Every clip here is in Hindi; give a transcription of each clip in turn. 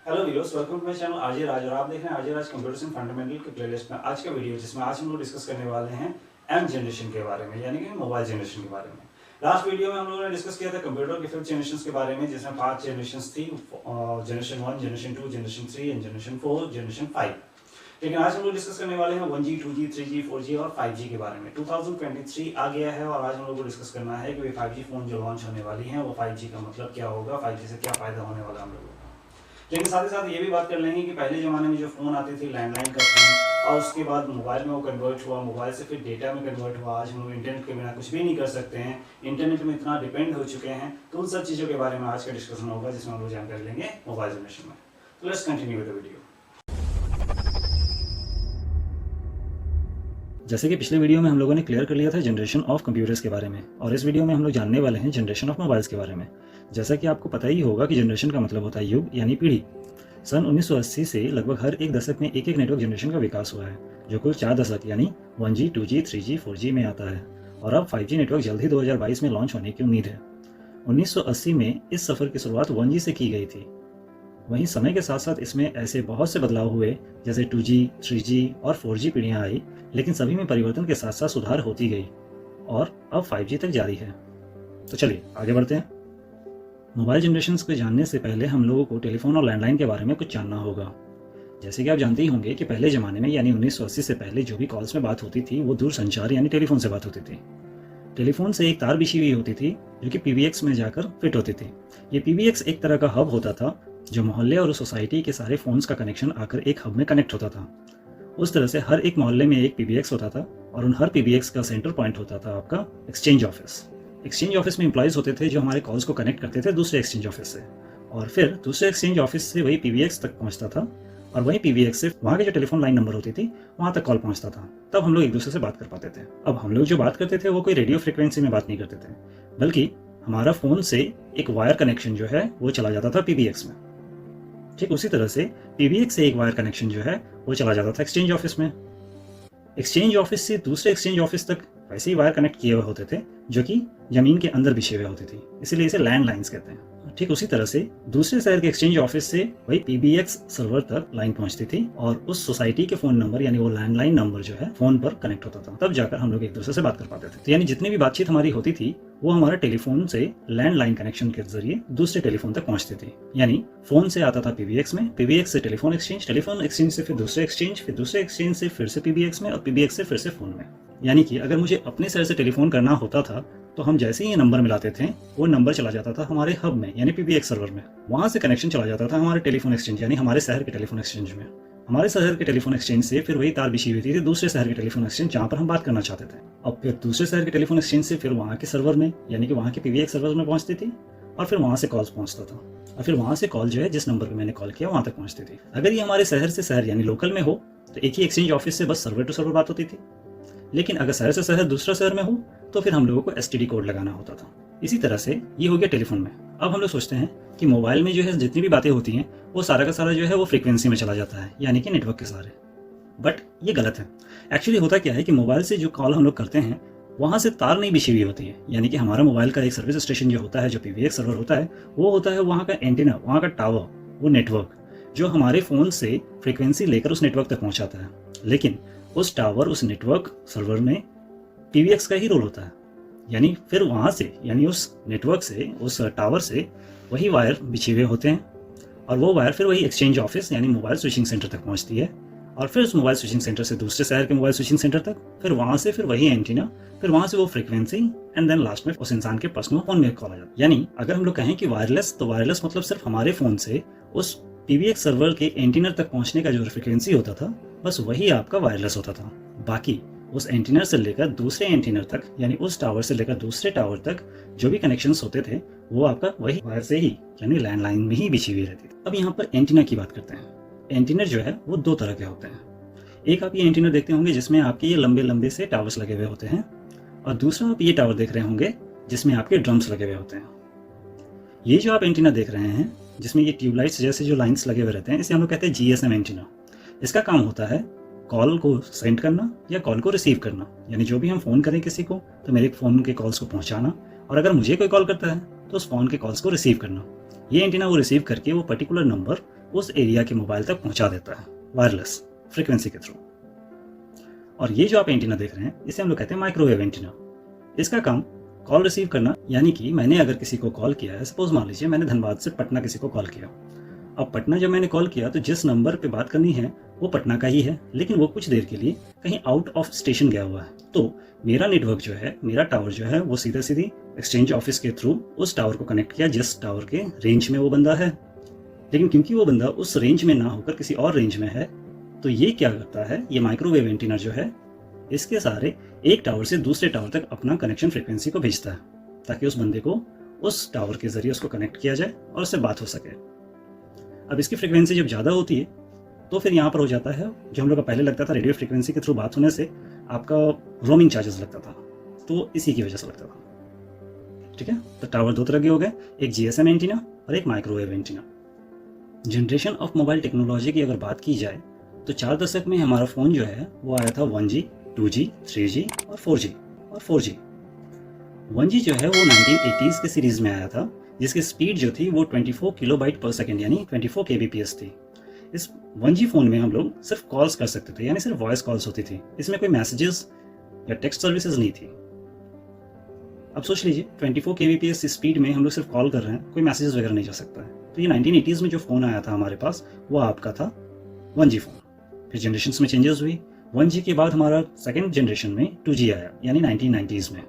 Hello viewers, welcome to my channel RJ Raj और आप देख रहे हैं RJ Raj computers and fundamental के प्लेलिस्ट में आज का वीडियो, जिसमें आज हम लोग डिस्कस करने वाले हैं एम जनरेशन के बारे में, यानी कि मोबाइल जनरेशन के बारे में। लास्ट वीडियो में हम लोगों ने डिस्कस किया था कंप्यूटर के 5 जनरेशन के बारे में, जिसमें 5 जनरेशन थी, generation 1, generation 2, generation 3 and generation 4, generation 5। लेकिन आज हम लोग डिस्कस करने वाले हैं 1G, 2G, 3G, 4G और 5G के बारे में। 2023 आ गया है और आज हम लोग को डिस्कस करना है कि 5G फोन जो लॉन्च होने वाली है वो 5G का मतलब क्या होगा, 5G से क्या फायदा होने वाला हम लोगों को। लेकिन साथ ही साथ ये भी बात कर लेंगे कि पहले ज़माने में जो फ़ोन आते थे, लैंडलाइन का फ़ोन, और उसके बाद मोबाइल में वो कन्वर्ट हुआ, मोबाइल से फिर डेटा में कन्वर्ट हुआ। आज हम लोग इंटरनेट के बिना कुछ भी नहीं कर सकते हैं, इंटरनेट में इतना डिपेंड हो चुके हैं। तो उन सब चीज़ों के बारे में आज का डिस्कशन होगा, जिसमें हम लोग जानकारी लेंगे मोबाइल जनरेशन में। तो let's continue with the video. जैसे कि पिछले वीडियो में हम लोगों ने क्लियर कर लिया था जनरेशन ऑफ कंप्यूटर्स के बारे में, और इस वीडियो में हम लोग जानने वाले हैं जनरेशन ऑफ मोबाइल्स के बारे में। जैसा कि आपको पता ही होगा कि जनरेशन का मतलब होता है युग यानी पीढ़ी। सन 1980 से लगभग हर एक दशक में एक एक नेटवर्क जनरेशन का विकास हुआ है, जो कुल 4 दशक यानी 1G, 2G, 3G, 4G में आता है। और अब 5G नेटवर्क जल्द ही 2022 में लॉन्च होने की उम्मीद है। 1980 में इस सफ़र की शुरुआत 1G से की गई थी। वहीं समय के साथ साथ इसमें ऐसे बहुत से बदलाव हुए, जैसे 2G, 3G और 4G पीढ़ियाँ आई, लेकिन सभी में परिवर्तन के साथ साथ सुधार होती गई और अब 5G तक जारी है। तो चलिए आगे बढ़ते हैं। मोबाइल जनरेशन को जानने से पहले हम लोगों को टेलीफोन और लैंडलाइन के बारे में कुछ जानना होगा। जैसे कि आप जानते ही होंगे कि पहले ज़माने में यानी 1980 से पहले जो भी कॉल्स में बात होती थी वो दूरसंचार यानी टेलीफोन से बात होती थी। टेलीफोन से एक तार बिछी हुई होती थी जो कि PBX में जाकर फिट होती थी। ये PBX एक तरह का हब होता था जो मोहल्ले और सोसाइटी के सारे फ़ोन्स का कनेक्शन आकर एक हब में कनेक्ट होता था। उस तरह से हर एक मोहल्ले में एक PBX होता था और उन हर PBX का सेंटर पॉइंट होता था आपका एक्सचेंज ऑफिस। एक्सचेंज ऑफिस में एम्प्लॉयज़ होते थे जो हमारे कॉल्स को कनेक्ट करते थे दूसरे एक्सचेंज ऑफिस से, और फिर दूसरे एक्सचेंज ऑफिस से वही PBX तक पहुंचता था, और वही PBX से वहाँ की जो टेलीफोन लाइन नंबर होती थी वहाँ तक कॉल पहुँचता था। तब हम लोग एक दूसरे से बात कर पाते थे। अब हम लोग जो बात करते थे वो कोई रेडियो फ्रिक्वेंसी में बात नहीं करते थे, बल्कि हमारा फ़ोन से एक वायर कनेक्शन जो है वो चला जाता था PBX में। ठीक उसी तरह से PBX से एक वायर कनेक्शन जो है वो चला जाता था एक्सचेंज ऑफिस में। एक्सचेंज ऑफिस से दूसरे एक्सचेंज ऑफिस तक वैसे ही वायर कनेक्ट किए हुए होते थे जो कि जमीन के अंदर बिछे हुए होती थी, इसीलिए इसे लैंड लाइन्स कहते हैं। ठीक उसी तरह से दूसरे शहर के एक्सचेंज ऑफिस से वही PBX सर्वर तक लाइन पहुंचती थी और उस सोसाइटी के फोन नंबर यानी वो लैंडलाइन नंबर जो है फोन पर कनेक्ट होता था, तब जाकर हम लोग एक दूसरे से बात कर पाते थे। तो यानी जितनी भी बातचीत हमारी होती थी वो हमारे टेलीफोन से लैंडलाइन कनेक्शन के जरिए दूसरे टेलीफोन तक पहुंचती थी। यानी फोन से आता था PBX में, PBX से टेलीफोन एक्सचेंज से फिर दूसरे एक्सचेंज, फिर दूसरे एक्सचेंज से फिर से PBX में, और PBX से फिर से फोन में। यानी कि अगर मुझे अपने शहर से टेलीफोन करना होता था तो हम जैसे ही ये नंबर मिलाते थे वो नंबर चला जाता था हमारे हब में यानी PBX सर्वर में। वहाँ से कनेक्शन चला जाता था हमारे टेलीफोन एक्सचेंज यानी हमारे शहर के टेलीफोन एक्सचेंज में। हमारे शहर के टेलीफोन एक्सचेंज से फिर वही तार बिछी हुई थी दूसरे शहर के टेलीफोन एक्सचेंज जहाँ पर हम बात करना चाहते थे। अब फिर दूसरे शहर के टेलीफोन एक्सचेंज से फिर वहाँ के सर्वर में यानी कि वहाँ के PBX सर्वर में पहुँचती थी, और फिर वहाँ से कॉल्स पहुँचता था, और फिर वहाँ से कॉल जो है जिस नंबर पर मैंने कॉल किया वहाँ तक पहुँचती थी। अगर ये हमारे शहर से शहर यानी लोकल में हो तो एक ही एक्सचेंज ऑफिस से बस सर्वर टू सर्वर बात होती थी, लेकिन अगर शहर से शहर दूसरा शहर में हो तो फिर हम लोगों को STD कोड लगाना होता था। इसी तरह से ये हो गया टेलीफोन में। अब हम लोग सोचते हैं कि मोबाइल में जो है जितनी भी बातें होती हैं वो सारा का सारा जो है वो फ्रीक्वेंसी में चला जाता है यानी कि नेटवर्क के सारे, बट ये गलत है। एक्चुअली होता क्या है कि मोबाइल से जो कॉल हम लोग करते हैं वहाँ से तार नहीं बिछी हुई होती है, यानी कि हमारा मोबाइल का एक सर्विस स्टेशन जो होता है, जो PBX सर्वर होता है, वो होता है वहाँ का एंटीना, वहाँ का टावर, वो नेटवर्क जो हमारे फ़ोन से फ्रीक्वेंसी लेकर उस नेटवर्क तक पहुँचाता है। लेकिन उस टावर, उस नेटवर्क सर्वर में PBX का ही रोल होता है। यानी फिर वहाँ से यानी उस नेटवर्क से, उस टावर से वही वायर बिछे हुए होते हैं, और वो वायर फिर वही एक्सचेंज ऑफिस यानी मोबाइल स्विचिंग सेंटर तक पहुँचती है, और फिर उस मोबाइल स्विचिंग सेंटर से दूसरे शहर के मोबाइल स्विचिंग सेंटर तक, फिर वहाँ से फिर वही एंटीना, फिर वहाँ से वो फ्रीक्वेंसी, एंड देन लास्ट में उस इंसान के पर्सनल फोन में कॉल आ जाता है। यानी अगर हम लोग कहें कि वायरलेस, तो वायरलेस मतलब सिर्फ हमारे फ़ोन से उस PBX सर्वर के एंटीना तक पहुँचने का जो फ्रीक्वेंसी होता था बस वही आपका वायरलेस होता था। बाकी उस एंटीनर से लेकर दूसरे एंटीनर तक यानी उस टावर से लेकर दूसरे टावर तक जो भी कनेक्शंस होते थे वो आपका वही वायर से ही यानी लैंडलाइन में ही बिछी हुई रहती थी। अब यहाँ पर एंटीना की बात करते हैं। एंटीनर जो है वो 2 तरह के होते हैं। एक आप ये एंटीनर देखते होंगे जिसमें आपके ये लंबे लंबे से टावर्स लगे हुए होते हैं, और दूसरा आप ये टावर देख रहे होंगे जिसमें आपके ड्रम्स लगे हुए होते हैं। ये जो आप एंटीना देख रहे हैं जिसमें ये ट्यूबलाइट्स जैसे जो लाइन्स लगे हुए रहते हैं, इसे हम लोग कहते हैं GSM एंटीना। इसका काम होता है कॉल को सेंड करना या कॉल को रिसीव करना, यानी जो भी हम फ़ोन करें किसी को तो मेरे फ़ोन के कॉल्स को पहुंचाना, और अगर मुझे कोई कॉल करता है तो उस फ़ोन के कॉल्स को रिसीव करना। ये एंटीना वो रिसीव करके वो पर्टिकुलर नंबर उस एरिया के मोबाइल तक पहुंचा देता है वायरलेस फ्रीक्वेंसी के थ्रू। और ये जो आप एंटीना देख रहे हैं इसे हम लोग कहते हैं माइक्रोवेव एंटीना। इसका काम कॉल रिसीव करना, यानी कि मैंने अगर किसी को कॉल किया है, सपोज मान लीजिए मैंने धनबाद से पटना किसी को कॉल किया। अब पटना जब मैंने कॉल किया तो जिस नंबर पे बात करनी है वो पटना का ही है, लेकिन वो कुछ देर के लिए कहीं आउट ऑफ स्टेशन गया हुआ है। तो मेरा नेटवर्क जो है, मेरा टावर जो है, वो सीधे सीधी एक्सचेंज ऑफिस के थ्रू उस टावर को कनेक्ट किया जिस टावर के रेंज में वो बंदा है। लेकिन क्योंकि वो बंदा उस रेंज में ना होकर किसी और रेंज में है, तो ये क्या करता है, ये माइक्रोवेव एंटीना जो है इसके सहारे एक टावर से दूसरे टावर तक अपना कनेक्शन फ्रीक्वेंसी को भेजता है, ताकि उस बंदे को उस टावर के जरिए उसको कनेक्ट किया जाए और उससे बात हो सके। अब इसकी फ्रीक्वेंसी जब ज़्यादा होती है तो फिर यहाँ पर हो जाता है जो हम लोग का पहले लगता था रेडियो फ्रीक्वेंसी के थ्रू बात होने से आपका रोमिंग चार्जेस लगता था, तो इसी की वजह से लगता था। ठीक है, तो टावर दो तरह के हो गए, एक GSM एंटीना और एक microwave antenna. Generation of mobile technology की अगर बात की जाए तो 4 दशक में हमारा फ़ोन जो है वो आया था 1G, 2G, 3G और 4G और 4G। 1G जो है वो 1980s के सीरीज में आया था, जिसकी स्पीड जो थी वो 24 किलोबाइट पर सेकेंड यानी 24 kbps थी। इस 1G फ़ोन में हम लोग सिर्फ कॉल्स कर सकते थे, यानी सिर्फ वॉइस कॉल्स होती थी, इसमें कोई मैसेजेस या टेक्स्ट सर्विसेज नहीं थी। अब सोच लीजिए 24 kbps स्पीड में हम लोग सिर्फ कॉल कर रहे हैं, कोई मैसेजेस वगैरह नहीं जा सकता है। तो ये 1980s में जो फ़ोन आया था हमारे पास वो आपका था 1G फ़ोन। फिर जनरेशन में चेंजेस हुई, 1G के बाद हमारा सेकेंड जनरेशन में 2G आया, यानी 1990s में।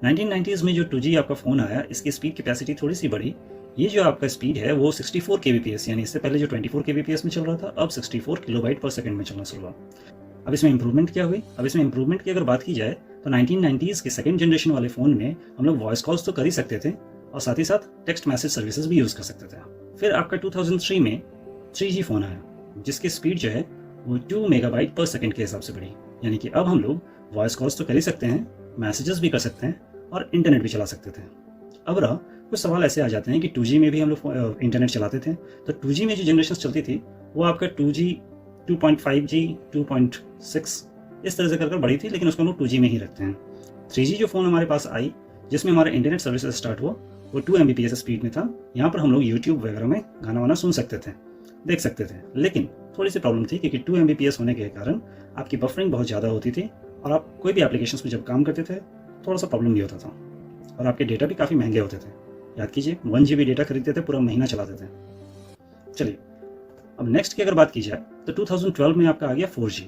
1990s में जो 2G आपका फ़ोन आया, इसकी स्पीड कैपेसिटी थोड़ी सी बढ़ी। ये जो आपका स्पीड है वो 64 kbps, यानी इससे पहले जो 24 kbps में चल रहा था अब 64 किलोबाइट पर सेकेंड में चलना शुरू हुआ। अब इसमें इंप्रूवमेंट क्या हुई? अब इसमें इंप्रूवमेंट की अगर बात की जाए तो 1990s के सेकेंड जनरेशन वाले फ़ोन में हम लोग वॉइस कॉल्स तो कर ही सकते थे और साथ ही साथ टेक्स्ट मैसेज सर्विसेज भी यूज़ कर सकते थे। फिर आपका 2003 में 3G फ़ोन आया, जिसकी स्पीड जो है वो 2 मेगाबाइट पर सेकेंड के हिसाब से बढ़ी, यानी कि अब हम लोग वॉइस कॉल्स तो कर ही सकते हैं, मैसेजेस भी कर सकते हैं और इंटरनेट भी चला सकते थे। अब रहा कुछ सवाल ऐसे आ जाते हैं कि 2G में भी हम लोग इंटरनेट चलाते थे, तो 2G में जो जनरेशन चलती थी वो आपका 2G, 2.5G, 2.6 इस तरह से कर बढ़ी थी, लेकिन उसको हम लोग 2G में ही रखते हैं। 3G जो फ़ोन हमारे पास आई, जिसमें हमारा इंटरनेट सर्विसेज स्टार्ट हुआ, वो 2 Mbps स्पीड में था। यहाँ पर हम लोग यूट्यूब वगैरह में गाना वाना सुन सकते थे, देख सकते थे, लेकिन थोड़ी सी प्रॉब्लम थी क्योंकि 2 Mbps होने के कारण आपकी बफरिंग बहुत ज़्यादा होती थी और आप कोई भी एप्लीकेशंस में जब काम करते थे थोड़ा सा प्रॉब्लम भी होता था और आपके डेटा भी काफ़ी महंगे होते थे। याद कीजिए 1 GB डेटा खरीदते थे, पूरा महीना चलाते थे। चलिए अब नेक्स्ट की अगर बात की जाए तो 2012 में आपका आ गया 4G।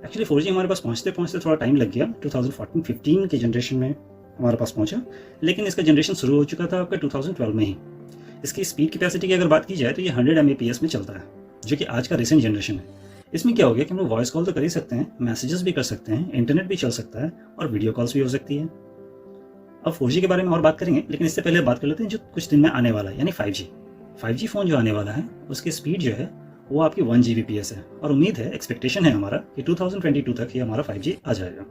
एक्चुअली 4G हमारे पास पहुँचते पहुँचते थोड़ा टाइम लग गया, 2014-15 के जनरेशन में हमारे पास पहुँचा, लेकिन इसका जनरेशन शुरू हो चुका था आपका 2012 में ही। इसकी स्पीड कैपेसिटी की अगर बात की जाए तो ये 100 Mbps में चलता है, जो कि आज का रिसेंट जनरेशन है। इसमें क्या हो गया कि हम लोग वॉइस कॉल तो कर ही सकते हैं, मैसेजेस भी कर सकते हैं, इंटरनेट भी चल सकता है और वीडियो कॉल्स भी हो सकती है। अब 4G के बारे में और बात करेंगे, लेकिन इससे पहले बात कर लेते हैं जो कुछ दिन में आने वाला है, यानी 5G। 5G फ़ोन जो आने वाला है उसकी स्पीड जो है वो आपकी 1 Gbps है और उम्मीद है, एक्सपेक्टेशन है हमारा कि 2022 तक ये हमारा 5G आ जाएगा।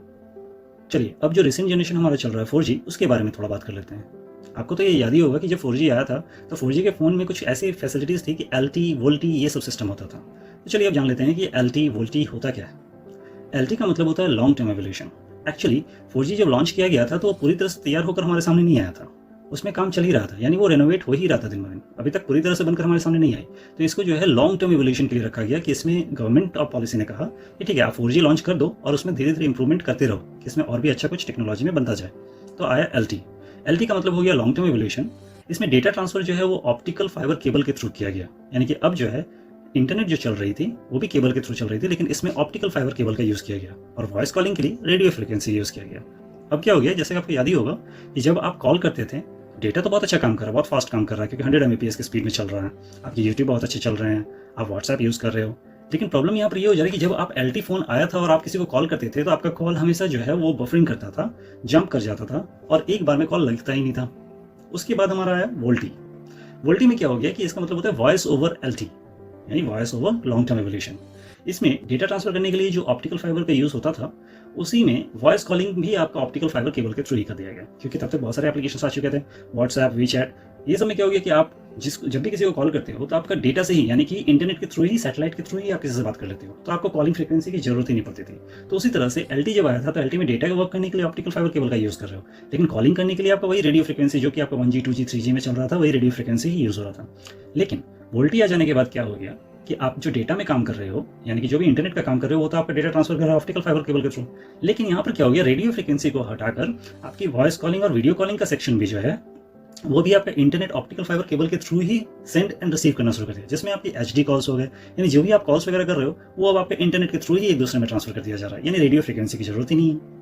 चलिए अब जो रिसेंट जनरेशन हमारा चल रहा है 4G, उसके बारे में थोड़ा बात कर लेते हैं। आपको तो ये याद ही होगा कि जब 4G आया था तो 4G के फ़ोन में कुछ ऐसी फैसिलिटीज़ थी कि LTE, VoLTE ये सब सिस्टम होता था। तो चलिए अब जान लेते हैं कि LTE, VoLTE होता क्या है। LTE का मतलब होता है long term evolution. Actually 4G जब लॉन्च किया गया था तो वो पूरी तरह से तैयार होकर हमारे सामने नहीं आया था, उसमें काम चल ही रहा था, यानी वो रेनोवेट हो ही रहा था दिन ब दिन, अभी तक पूरी तरह से बनकर हमारे सामने नहीं आई। तो इसको जो है लॉन्ग टर्म एवोल्यूशन के लिए रखा गया कि इसमें गवर्नमेंट ऑफ पॉलिसी ने कहा कि ठीक है आप 4G लॉन्च कर दो और उसमें धीरे धीरे इंप्रूवमेंट करते रहो कि इसमें और भी अच्छा कुछ टेक्नोलॉजी में बनता जाए। तो आया LTE। LTE का मतलब हो गया लॉन्ग टर्म एवोल्यूशन। इसमें डेटा ट्रांसफर जो है वो ऑप्टिकल फाइबर केबल के थ्रू किया गया, यानी कि अब जो है इंटरनेट जो चल रही थी वो भी केबल के थ्रू चल रही थी, लेकिन इसमें ऑप्टिकल फाइबर केबल का यूज़ किया गया और वॉइस कॉलिंग के लिए रेडियो फ्रिक्वेंसी यूज़ किया गया। अब क्या हो गया, जैसे आपको याद ही होगा कि जब आप कॉल करते थे डेटा तो बहुत अच्छा काम कर रहा है, बहुत फास्ट काम कर रहा है क्योंकि 100 Mbps की स्पीड में चल रहा है, आपके यूट्यूब बहुत अच्छे चल रहे हैं, आप व्हाट्सएप यूज़ कर रहे हो। लेकिन प्रॉब्लम यहाँ पर ये हो जा रही है कि जब आप LTE फ़ोन आया था और आप किसी को कॉल करते थे तो आपका कॉल हमेशा जो है वो बफरिंग करता था, जंप कर जाता था और एक बार में कॉल लगता ही नहीं था। उसके बाद हमारा आया VoLTE। VoLTE में क्या हो गया कि इसका मतलब होता है वॉइस ओवर LTE, यानी voice over long term evolution. इसमें डेटा ट्रांसफर करने के लिए जो ऑप्टिकल फाइबर का यूज़ होता था, उसी में वॉइस कॉलिंग भी आपका ऑप्टिकल फाइबर केबल के थ्रू ही कर दिया गया, क्योंकि तब तक बहुत सारे एप्लीकेशन आ चुके थे, व्हाट्सएप, वीचैट, ये सब में क्या हो गया कि आप जब भी किसी को कॉल करते हो तो आपका डेटा से ही, यानी कि इंटरनेट के थ्रू ही, सैटेलाइट के थ्रू ही आप किसी से बात कर लेते हो, तो आपको कॉलिंग फ्रीक्वेंसी की जरूरत ही नहीं पड़ती थी। तो उसी तरह से LTE जब आया था तो LTE में डेटा वर्क करने के लिए ऑप्टिकल फाइबर केबल का यूज़ कर रहे हो, लेकिन कॉलिंग करने के लिए आपका वही रेडियो फ्रिक्वेंसी जो कि आपका 1G, 2G, 3G में चल रहा था, वही रेडियो फ्रिक्वेंसी ही यूज़ हो रहा था। लेकिन VoLTE आ जाने के बाद क्या हो गया कि आप जो डेटा में काम कर रहे हो, यानी कि जो भी इंटरनेट का काम कर रहे हो, वो तो आपका डेटा ट्रांसफर कर रहा है ऑप्टिकल फाइबर केबल के थ्रू। लेकिन यहाँ पर क्या हो गया, रेडियो फ्रिक्वेंसी को हटाकर आपकी वॉइस कॉलिंग और वीडियो कॉलिंग का सेक्शन भी जो है वो भी आपका इंटरनेट ऑप्टिकल फाइबर केबल के through he send and receive करना शुरू कर दिया, जिसमें आपकी HD कॉल्स हो गए, यानी जो भी आप कॉल्स वगैरह कर रहे हो वो अब आपके इंटरनेट के थ्रू ही एक दूसरे में ट्रांसफर कर दिया जा रहा है, यानी रेडियो फ्रिक्वेंसी की जरूरत ही नहीं है।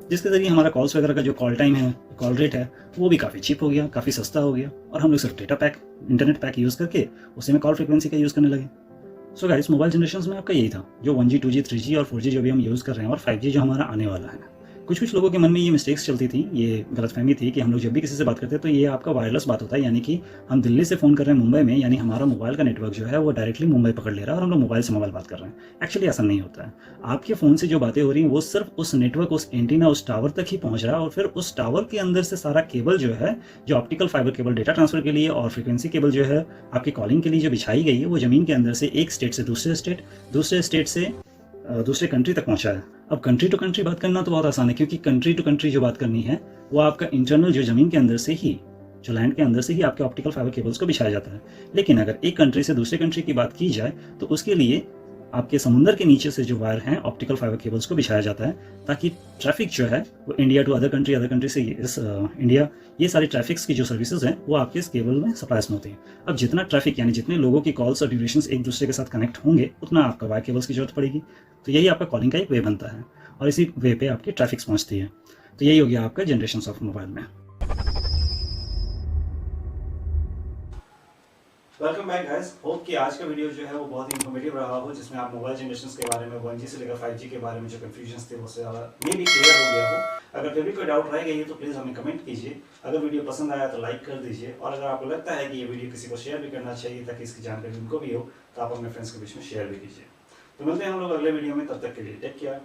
जिसके जरिए हमारा कॉल्स वगैरह का जो कॉल टाइम है, कॉल रेट है, वो भी काफ़ी चीप हो गया, काफ़ी सस्ता हो गया, और हम लोग सिर्फ data pack, internet pack use करके उसी में कॉल फ्रिक्वेंसी का यूज़ करने लगे। सो गाइस, मोबाइल जनरेशन में आपका यही था, जो 1G 2G 3G और 4G जो भी हम यूज़ कर रहे हैं, और 5G जो हमारा आने वाला है। कुछ लोगों के मन में ये मिस्टेक्स चलती थी, ये गलतफहमी थी कि हम लोग जब भी किसी से बात करते हैं तो ये आपका वायरलेस बात होता है, यानी कि हम दिल्ली से फ़ोन कर रहे हैं मुंबई में, यानी हमारा मोबाइल का नेटवर्क जो है वो डायरेक्टली मुंबई पकड़ ले रहा है और हम लोग मोबाइल से मोबाइल बात कर रहे हैं। एक्चुअली ऐसा नहीं होता है। आपके फ़ोन से जो बातें हो रही हैं वो सिर्फ उस नेटवर्क, उस एंटीना, उस टावर तक ही पहुँच रहा है, और फिर उस टावर के अंदर से सारा केबल जो है, जो optical fibre cable data transfer के लिए और फ्रिक्वेंसी केबल जो है आपकी कॉलिंग के लिए जो बिछाई गई है, वो ज़मीन के अंदर से एक स्टेट से दूसरे स्टेट, दूसरे स्टेट से दूसरे कंट्री तक पहुंचा है। अब कंट्री टू कंट्री बात करना तो बहुत आसान है, क्योंकि कंट्री टू कंट्री जो बात करनी है वो आपका इंटरनल जो ज़मीन के अंदर से ही, जो लैंड के अंदर से ही आपके ऑप्टिकल फाइबर केबल्स को बिछाया जाता है। लेकिन अगर एक कंट्री से दूसरे कंट्री की बात की जाए तो उसके लिए आपके समुद्र के नीचे से जो वायर हैं ऑप्टिकल फाइबर केबल्स को बिछाया जाता है, ताकि ट्रैफिक जो है वो इंडिया टू अदर कंट्री से इंडिया, ये सारी ट्रैफिक्स की जो सर्विसेज हैं वो आपके इस केबल में सप्लाईज में होती है। अब जितना ट्रैफिक, यानी जितने लोगों की कॉल्स और ड्यूरेशंस एक दूसरे के साथ कनेक्ट होंगे, उतना आपका वायर केबल्स की जरूरत पड़ेगी। तो यही आपका कॉलिंग का एक वे बनता है, और इसी वे पे आपकी ट्रैफिक्स पहुंचती है। तो यही हो गया आपका जनरेशन ऑफ मोबाइल में। वेलकम बैक गाइस, होप कि आज का वीडियो जो है वो बहुत ही इन्फॉर्मेटिव रहा हो, जिसमें आप मोबाइल जनरेशन के बारे में 1G से लेकर 5G के बारे में जो कंफ्यूजन थे वो से मे भी क्लियर हो गया हो। अगर फिर भी कोई डाउट रह गई है तो प्लीज़ हमें कमेंट कीजिए। अगर वीडियो पसंद आया तो लाइक कर दीजिए, और अगर आपको लगता है कि ये वीडियो किसी को शेयर भी करना चाहिए ताकि इसकी जानकारी उनको भी हो, तो आप अपने फ्रेंड्स के बीच में शेयर भी कीजिए। तो मिलते हैं हम लोग अगले वीडियो में, तब तक के लिए टेक केयर।